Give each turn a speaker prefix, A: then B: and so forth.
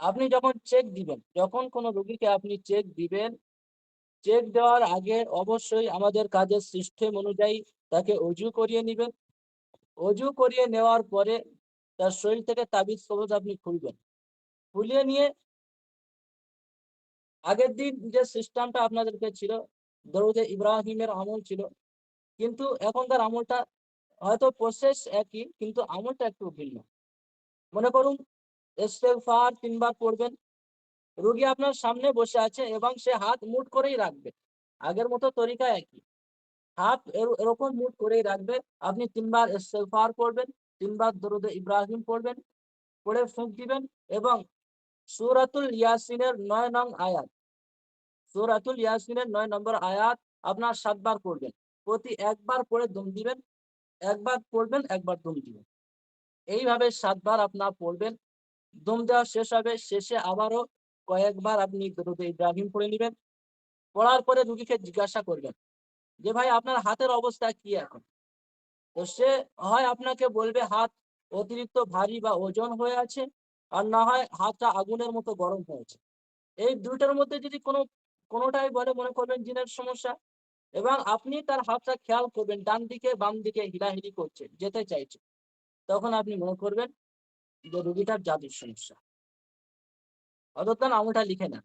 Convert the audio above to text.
A: আপনি যখন চেক দিবেন, যখন কোনো রোগীকে আপনি চেক দিবেন, চেক দেওয়ার আগে অবশ্যই আমাদের কাজের সিস্টেম অনুযায়ী তাকে অজু করিয়ে নিবেন। অজু করিয়ে নেওয়ার পরে তার শরীর থেকে তাবিজ কবজ আপনি খুলবেন। খুলিয়ে নিয়ে আগের দিন যে সিস্টেমটা আপনাদেরকে ছিল, দরুদে ইব্রাহিমের আমল ছিল, কিন্তু এখনকার আমলটা হয়তো প্রসেস একই, কিন্তু আমলটা একটু ভিন্ন। মনে করুন ইস্তেগফার ৩ বার পড়বেন। রোগী আপনার সামনে বসে আছে এবং সে হাত মুঠ করেই রাখবে। আগের মতো তরিকা একই। হাত এরকম মুঠ করেই রাখবে। আপনি ৩ বার ইস্তেগফার পড়বেন, ৩ বার দরুদে ইব্রাহিম পড়বেন, পড়ে ফুঁক দিবেন এবং সূরাতুল ইয়াসিনের ৯ নং আয়াত, সূরাতুল ইয়াসিনের ৯ নম্বর আয়াত আপনার ৭ বার পড়বেন। প্রতি একবার পড়ে দম দিবেন, একবার পড়বেন, একবার দম দিবেন। এইভাবে ৭ বার আপনার পড়বেন। দম দেওয়া শেষ হবে, শেষে আবারও কয়েকবার আপনি দরুদে ইব্রাহিম পড়ে নিবেন। পড়ার পরে রোগীকে জিজ্ঞাসা করবেন যে, "ভাই আপনার হাতের অবস্থা কি এখন?" তো সে হয় আপনাকে বলবে হাত অতিরিক্ত ভারী বা ওজন হয়ে আছে, আর না হয় হাতটা আগুনের মতো গরম হয়েছে। এই ২ টার মধ্যে যদি কোনোটাই বলে মনে করবেন জিনের সমস্যা, এবং আপনি তার হাতটা খেয়াল করবেন ডান দিকে বাম দিকে হিলাহিলি করছে, যেতে চাইছে। তখন আপনি মনে করবেন যে রোগীটার জাদুর সমস্যা। অতঃপর আমলটা লিখে নেন।